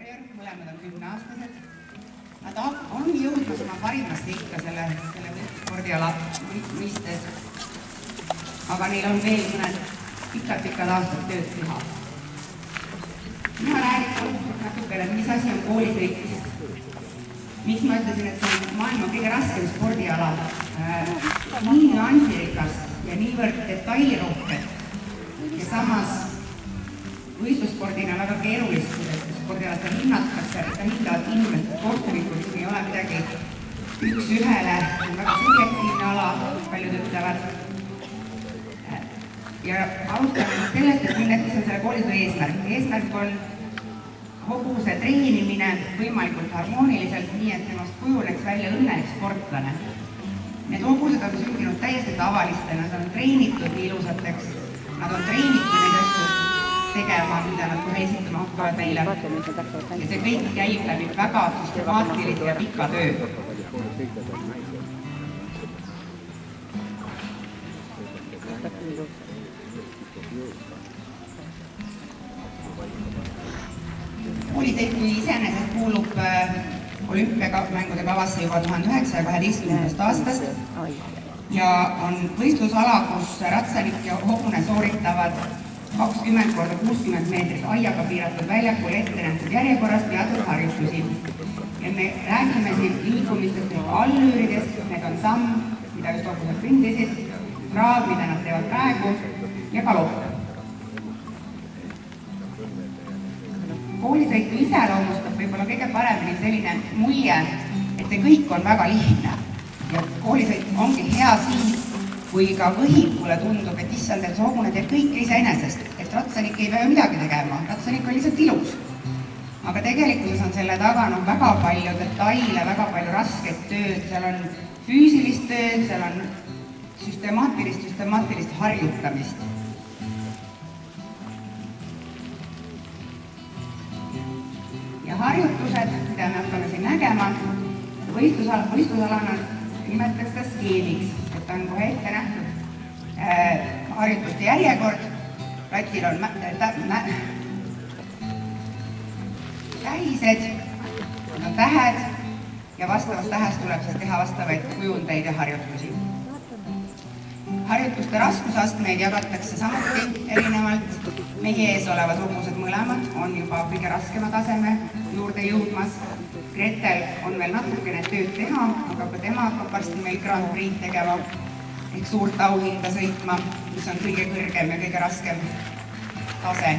Warrior, mõlemad on 10-aastased. Nad on jõudmas oma parimasse ikka selle spordiala mõistes, aga neil on veel mõned pikad aastad tööd teha. Mina räägin natukene, mis asi on koolisõit. Miks ma ütlesin, et see on maailma kõige raskem spordiala, nii nüansirikas ja niivõrd detailirohked ja samas võistlusspordina väga keerulist, sest spordialast hinnatakse, et hindavad inimeste sportlikult, siin ei ole midagi üks ühele, see on väga subjektiivne ala, paljud ütlevad. Ja alustame sellest, et milleks on selle koolisõidu eesmärk. Eesmärk on hobuse treenimine võimalikult harmooniliselt, nii et temast kujuneks välja õnnelik sportlane. Need hobused on sündinud täiesti tavaliste, nad on treenitud nii ilusateks, nad on treenitud neid asju tegema, mida nad kohe esitama hakkavad meile. Ja see kõik käib läbi väga süstemaatilise ja pika töö. Koolisõit kui iseenesest kuulub olümpiamängude kavasse juba 1912. aastast ja on võistlusala, kus ratsanik ja hobune sooritavad 20x60 meetrit aiaga piiratud väljakul ette nähtud järjekorras teatud harjutusi. Ja me räägime siin liikumistest ehk allüüridest, need on samm, mida just hobused kõndisid, kraav, mida nad teevad praegu ja galopp. Koolisõitu iseloomustab võib-olla kõige paremini selline mulje, et see kõik on väga lihtne. Ja koolisõit ongi hea siis, kui ka võhikule tundub, et issand, et see hobune teeb kõike iseenesest, et ratsanik ei pea midagi tegema, ratsanik on lihtsalt ilus. Aga tegelikkuses on selle taga väga palju detaile, väga palju rasket tööd, seal on füüsilist tööd, seal on süstemaatilist harjutamist. Ja harjutused, mida me hakkame siin nägema, võistlusalana nimetatakse seda skeemiks, et on kohe ette nähtud harjutuste järjekord, platsil on tähised, on tähed ja vastavast tähest tuleb siis teha vastavaid kujundeid ja harjutusi. Harjutuste raskusastmeid jagatakse samuti erinevalt. Meie ees olevad hobused mõlemad on juba kõige raskema taseme juurde jõudmas. Gretel on veel natukene tööd teha, aga ka tema hakkab varsti meil Grand Prix tegema ehk suurt auhinda sõitma, mis on kõige kõrgem ja kõige raskem tase.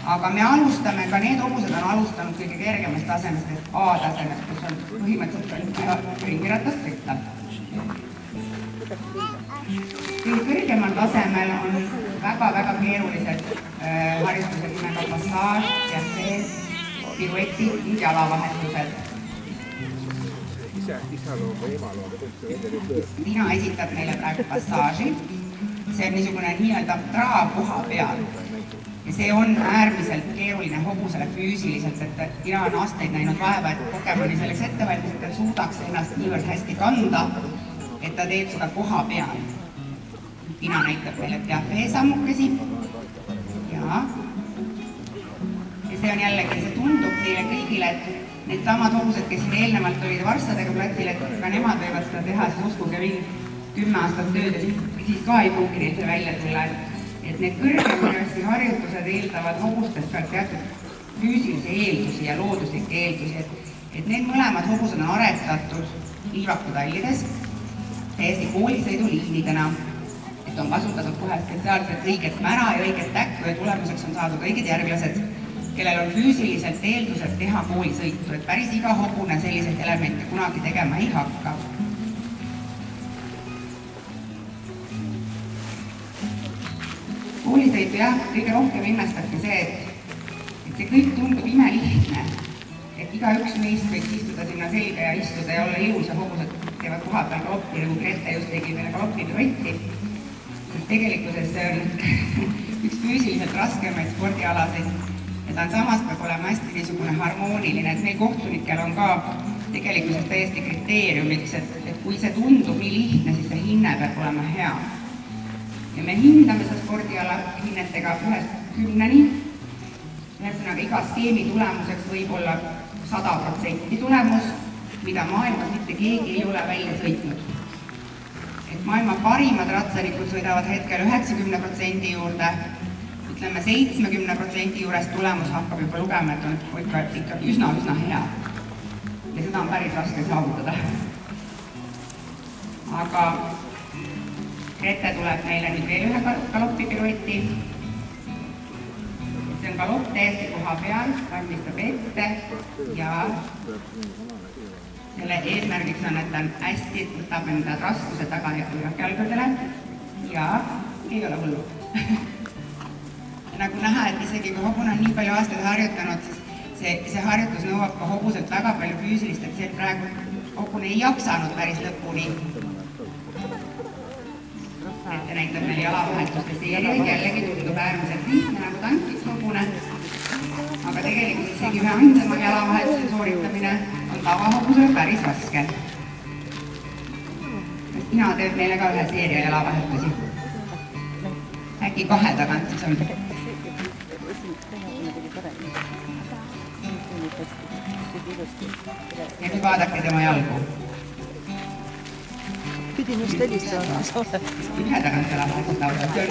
Aga me alustame, ka need hobused on alustanud kõige kergemast tasemest, et A-tasemest, kus on põhimõtteliselt ringiratast sõita. Kõige kõrgemal tasemel on väga keerulised harjutused nimega passaaž, teateed, piruetid ning jalavahetused. Tina esitab meile praegu passaaži. See on niisugune nii-öelda traab koha peal. Ja see on äärmiselt keeruline hobusele füüsiliselt, et Tina on aastaid näinud vaeva, et Pokemoni selleks ettevalmistel suudaks ennast niivõrd hästi kanda, et ta teeb seda koha peal. Tina näitab meile teateesammukesi. Ja see on jällegi, see tundub teile kõigile, et need samad hobused, kes siin eelnevalt olid varstadega platsil, et ka nemad võivad seda teha, siis uskuge mind 10 aastat tööd ja siis ka ei pruugi neil see välja tulla. Et need kõrgemini harjutused eeldavad hobustest pealt teatud füüsilisi eeldusi ja looduslikke eeldusi, et need mõlemad hobused on aretatud liivakutallides täiesti koolisõiduliinidena, et on kasutatud kohe spetsiaalselt õiget mära ja õiget täkku ja tulemuseks on saadud õiged järglased, kellel on füüsiliselt eeldused teha koolisõitu, et päris iga hobune selliseid elemente kunagi tegema ei hakka. Koolisõitu jah, kõige rohkem imestabki see, et see kõik tundub imelihtne, et igaüks meist võiks istuda sinna selga ja istuda ja olla ilus ja hobused teevad koha peal galoppi, nagu Grete just tegi meile galoppipiruetti, sest tegelikkuses see on üks füüsiliselt raskemaid spordialasid ja ta on samas peab olema hästi niisugune harmooniline, et meil kohtunikel on ka tegelikkuses täiesti kriteeriumiks, et kui see tundub nii lihtne, siis see hinne peab olema hea. Ja me hindame seda spordiala hinnetega 1-10 Ühesõnaga, iga skeemi tulemuseks võib olla 100% tulemus, mida maailmas mitte keegi ei ole välja sõitnud. Et maailma parimad ratsanikud sõidavad hetkel 90% juurde, ütleme 70% juures tulemus hakkab juba lugema, et on ikka üsna hea. Ja seda on päris raske saavutada. Aga Grete tuleb meile nüüd veel ühe galoppipirueti. See on galopp täiesti koha peal, valmistab ette ja selle eesmärgiks on, et ta hästi võtab enda raskuse taga jalgadele ja ei ole hullu. Nagu näha, et isegi kui hobune on nii palju aastaid harjutanud, siis see harjutus nõuab ka hobuselt väga palju füüsilist, et see praegu hobune ei jaksanud päris lõpuni. Ette näitab meil jalavahetustest jällegi tundub äärmiselt lihtne nagu tankiks hobune, aga tegelikult isegi ühe andema jalavahetuse sooritamine on tavahobusele päris raske. Ina teeb meile ka ühe seeria jalavahetusi. Äkki 2 tagant siis on. Ja nüüd vaadake tema jalgu. Pidin just helistama. Ühe tagant jalavahetust laudad. See on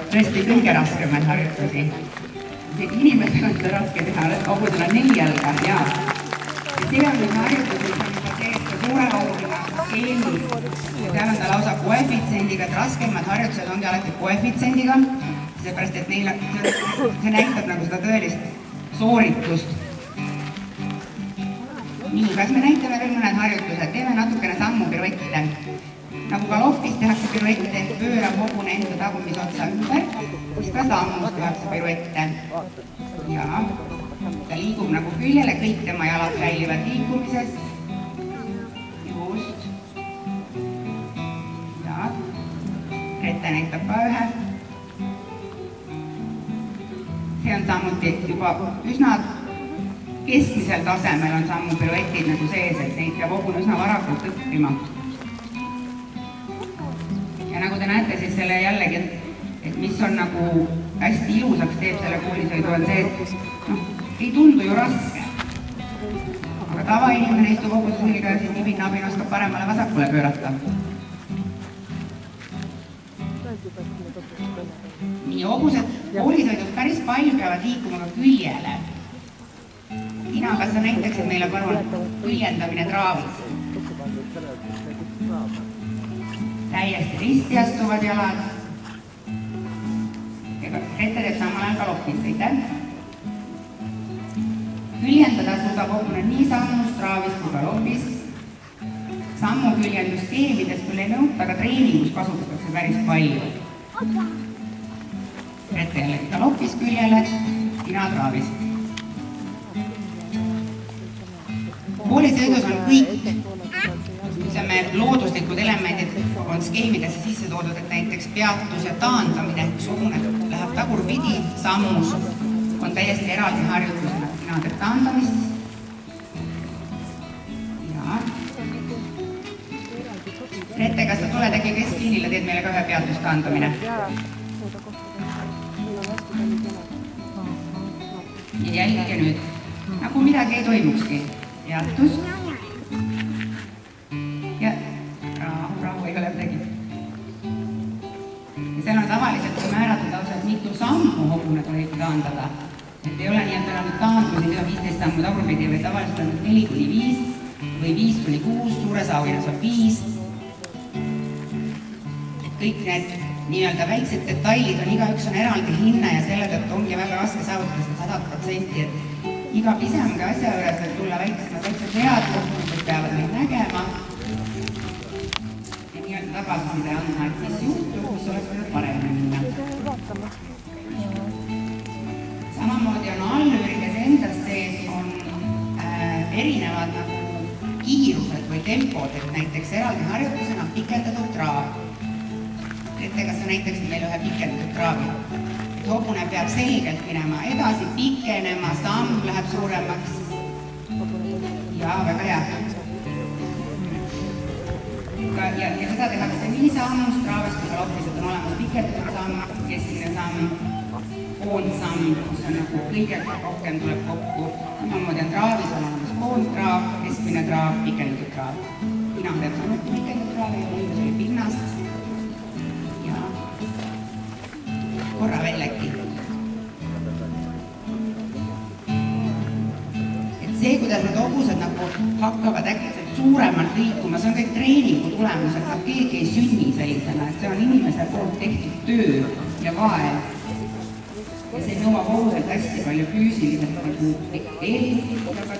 tõesti kõige raskemaid harjutusi. Inimesel on seda raske teha, hobusel on 4 jalga ja see on nüüd harjutus, mis on juba sees ka suure hobusega skeemis. Seal on ta lausa koefitsendiga, et raskemad harjutused ongi alati koefitsendiga, seepärast, et see näitab nagu seda tõelist sooritust. Nii, kas me näitame veel mõned harjutused? Teeme natukene sammu piruette. Nagu galoppis tehakse piruette, et pöörab hobune enda tagumisotsa ümber, siis ka sammus tehakse piruette. Ja ta liigub nagu küljele, kõik tema jalad säilivad liikumises. Just. Ja Grete näitab ka ühe. See on samuti juba üsna keskmisel tasemel on sammu piruetid nagu sees, et neid peab hobune üsna varakult õppima. Ja nagu te näete, siis selle jällegi, et mis on nagu hästi ilusaks teeb selle koolisõidu, on see, et ei tundu ju raske. Aga tavainimene istub hobuse selga ja siis nibin-nabin oskab paremale vasakule pöörata. Nii, hobused koolisõidud päris palju peavad liikuma ka küljele. Ina, kas sa näitaksid meile palun küljendamine traavis? Täiesti risti astuvad jalad. Grete teeb samal ajal galoppis, aitäh. Küljendada suudab hobune nii sammus, traavis kui galoppis. Sammu küljenduskeemides küll ei nõuta, aga treeningus kasutatakse päris palju. Grete jällegi galoppis küljele, Ina traavis. Koolisõidus on kõik looduslikud elemendid on skeemidesse sisse toodud, et näiteks peatus ja taandamine, kus hobune läheb tagurpidi, sammus on täiesti eraldi harjutusena. Ina teeb taandamist. Ja Grete, kas sa tuled äkki keskliinile, teed meile ka ühe peatustaandamine? Ja jälgige nüüd, nagu midagi ei toimukski. Peatus. Ja rahu ei ole midagi. Ja seal on tavaliselt määratud lausa, et mitu sammu hobune tohib taandada. Et ei ole nii, et meil on nüüd taandusi 15 sammu tagurpidi, või tavaliselt on 4–5 või 5–6, suures auhinnas on 5. Et kõik need nii-öelda väiksed detailid on, igaüks on eraldi hinne ja selle tõttu ongi väga raske saavutada seda 100%, et iga pisemgi asja juures võib tulla väiksed vead, kohtunud peavad neid nägema ja nii-öelda tagasiside andma, et mis juhtub, mis oleks võinud paremini minna. Samamoodi on allüürides endas sees on erinevad nagu kiirused või tempod, et näiteks eraldi harjutusena pikendatud traav. Grete, kas sa näitaksid meile ühe pikendatud traavi? Hobune peab selgelt minema edasi, pikenema, samm läheb suuremaks. Ja väga hea. Ja seda tehakse nii sammus, traavis kui galoppis, et on olemas pikendatud samm, keskmine samm, koondsamm, kus on nagu kõige rohkem tuleb kokku. Samamoodi on traavis olemas koondtraav, keskmine traav, pikendatud traav. Mina teeb samuti pikendatud traavi ja mõjus oli pinnast. Ja korra veel äkki. See, kuidas need hobused nagu hakkavad äkitselt suuremalt liikuma, see on kõik treeningu tulemus, et keegi ei sünni sellisena, et see on inimese poolt tehtud töö ja vaev. Ja see nõuab hobuselt hästi palju füüsiliselt nagu eeldusi, aga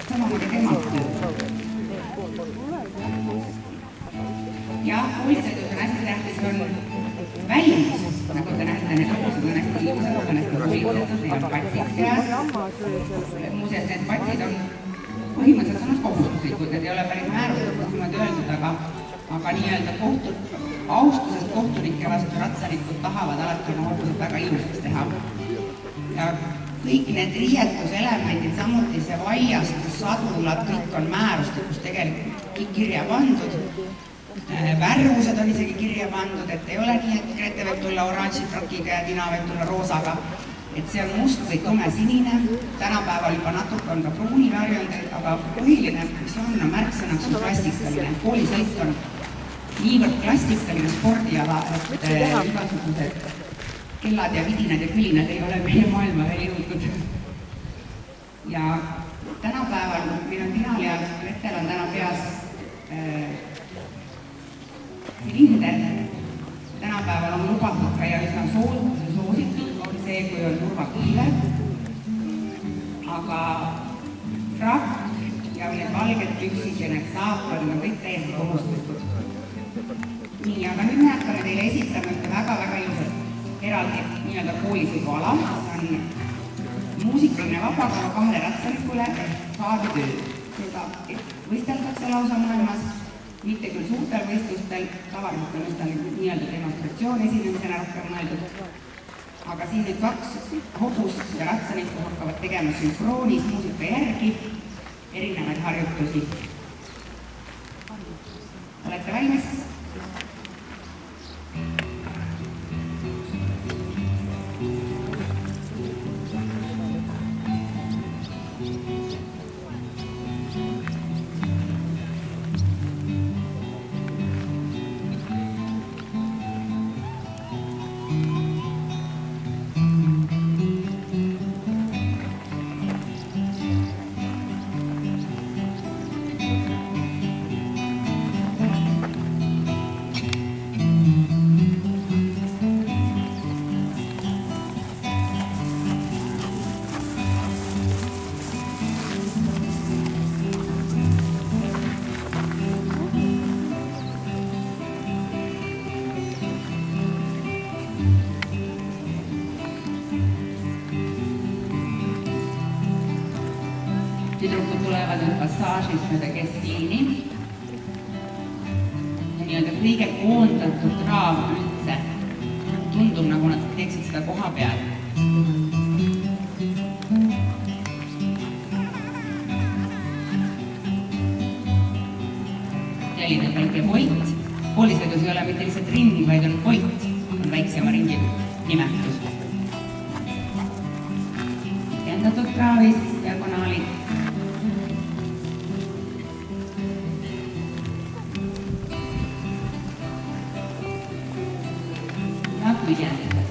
samamoodi temalt töö. Ja hoolisõidus on hästi tähtis, on välimus, nagu te näete, need hobused on hästi ilusad, on hästi hoolisõidus, neil on patsid käes. Muuseas, need patsid on põhimõtteliselt on kohustuslikud, need ei ole päris määrustatud, niimoodi öeldud, aga nii-öelda austusest kohtunike vastu ratsanikud tahavad alati oma hobused väga ilusaks teha. Ja kõik need riietuselemendid, samuti see vaiastus, sadulad, kõik on määrustikus tegelikult kirja pandud. Värvused on isegi kirja pandud, et ei ole nii, et Grete võib tulla oranži frakiga ja Tina võib tulla roosaga. Et see on must või tume sinine, tänapäeval juba natuke on ka pruuni varjundeid, aga põhiline, mis on märksõnaks on klassikaline. Koolisõit on niivõrd klassikaline spordiala, et igasugused kellad ja vidinad ja külinad ei ole meie maailma veel jõudnud. Ja tänapäeval, meil on Tinal ja Gretel on täna peas silinder. Tänapäeval on lubatud ka ja üsna soositud on see, kui on turvakiive. Aga frakk ja need valged püksid ja need saapad on kõik täiesti kohustuslikud. Nii, aga nüüd me hakkame teile esitama ühte väga-väga ilusat eraldi nii-öelda koolisõiduala. See on muusikaline vabakava kahele ratsanikule kaabitöö. Seda võisteldakse lausa maailmas. Mitte küll suurtel võistlustel, tavaliselt on just nii-öelda demonstratsioon esinemisena rohkem mõeldud. Aga siin nüüd kaks hobust ja ratsanikku hakkavad tegema sünkroonis muusika järgi erinevaid harjutusi. Olete valmis? Tüdrukud tulevad nüüd passaagis mööda keskliini ja nii-öelda kõige koondatud traav üldse tundub, nagu nad teeksid seda koha peal. Selline väike point. Koolisõidus ei ole mitte lihtsalt ring, vaid on point, on väiksema ringi nimetus. Pikendatud traavis, diagonaalid. Pühendused.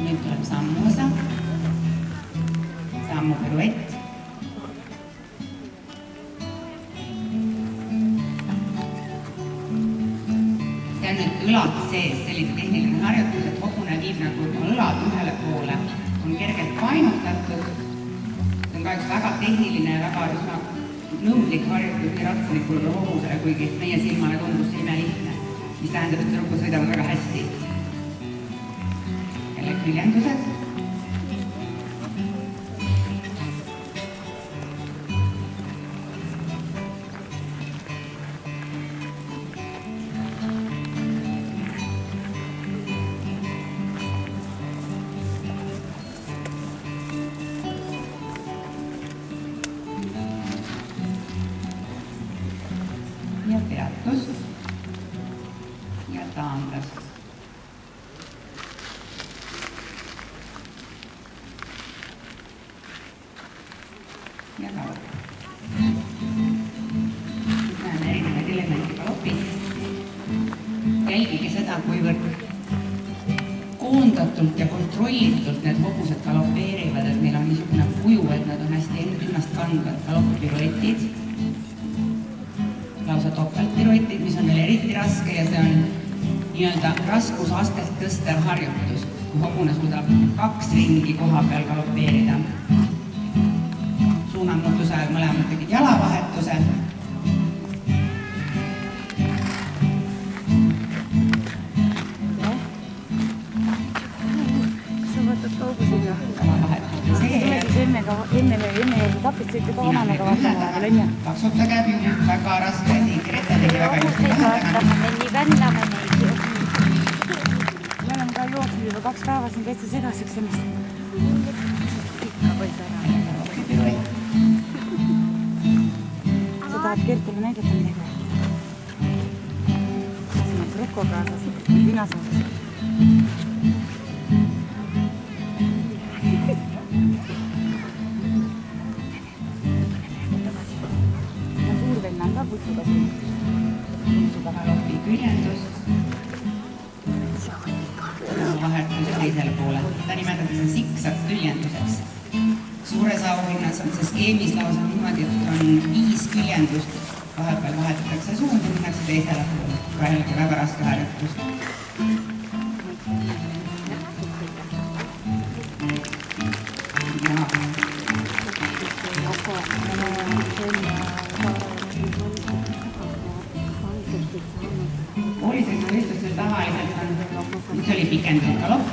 Nüüd tuleb sammu osa, sammu piruett. See on nüüd õlad sees, selline tehniline harjutus, et hobune viib nagu õlad ühele poole. On kergelt painutatud. See on ka üks väga tehniline ja väga üsna nõudlik harjutus nii ratsanikul kui hobusele, kuigi meie silmale tundus see imelihtne, mis tähendab, et tüdrukud sõidavad väga hästi. Jälle küljendused. ja galopp. Nüüd näeme erinevaid elemente galopis. Jälgige seda, kuivõrd koondatult ja kontrollitult need hobused galopeerivad, et neil on niisugune kuju, et nad on hästi ennast kandvad galoppiruetid, lausa topeltpiruetid, mis on veel eriti raske ja see on nii-öelda raskusastest tõstev harjutus, kui hobune suudab 2 ringi koha peal galopeerida. Suunamuutuse ajal mõlemad tegid jalavahetuse. Enne tapid sõite ka vanamega vaatama, on ju? Paksutage nüüd väga raske asi, Grete tegi väga just vaatama, me nii vänname neid ju. Me oleme ka jooksnud juba 2 päeva siin täitsa segaseks ennast. Ikka võid ära. Sa tahad Kertile näidata midagi? Siin on Reko kaasas, Linasõus. Galoppi küljendust, vahetuse teisele poole. Ta nimetatakse siksak küljenduseks. Suures auhinnas on see skeemis lausa niimoodi, et on 5 küljendust. Vahepeal vahetatakse suund ja minnakse teisele poole. Jällegi väga raske harjutus. Hoolisõiduvõistlustel tavaliselt on, üks oli pikendatud galopp.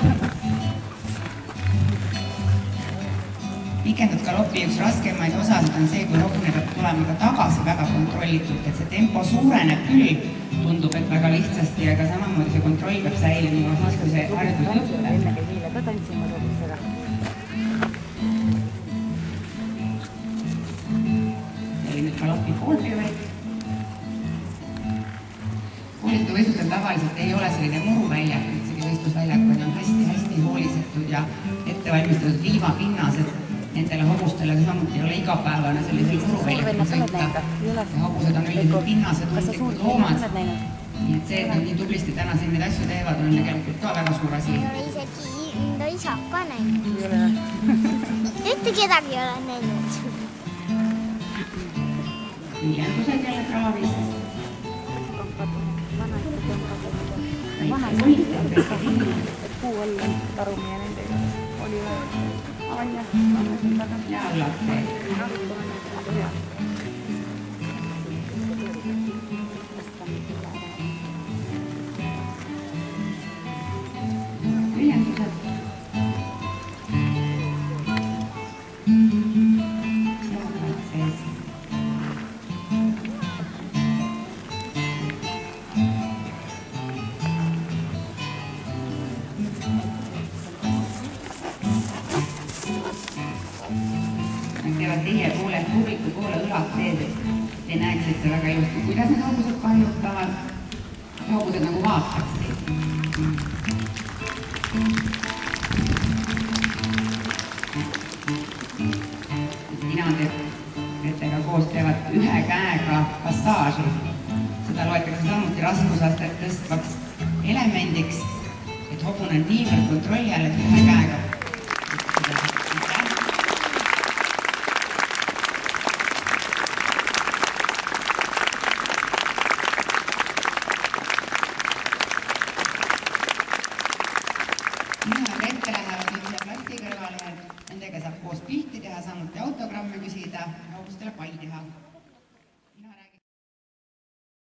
Pikendatud galoppi üks raskemaid osasid on see, kui hobune peab tulema ka tagasi väga kontrollitult, et see tempo suureneb küll, tundub, et väga lihtsasti, aga samamoodi see kontroll peab säilima, siis kui see harjutus lõpeb. See oli nüüd galoppi poolpiruett. Hoolisõiduvõistlustel tavaliselt ei ole selline muruväljak, üldsegi võistlusväljakud on hästi hoolisetud ja ettevalmistatud liivapinnased. Nendele hobustele samuti ei ole igapäevane sellisel muruväljakul sõita. Hobused on üldiselt pinnased tundlikud loomad. Nii et see, et nad nii tublisti täna siin neid asju teevad, on tegelikult ka väga suur asi. Ei ole isegi enda isa ka näinud. Mitte kedagi ei ole näinud. Küljendused jälle kraavis. Kuu alla tarumine nendega oli Anja. Ja allad sees. Küljendused. Allad sees. Teie poole, publiku poole õlad sees, et te näeksite väga ilusti, kuidas need hobused kannutavad. Hobused nagu vaataksid. Tina teeb Gretega koos teevad ühe käega passaaži. Seda loetakse samuti raskusastet tõstvaks elemendiks, et hobune on niivõrd kontrolli all, et ühe käega. Mina Grete lähevad nüüd siia platsi kõrvale, nendega saab koos pilti teha, samuti autogramme küsida ja hobustele palli teha.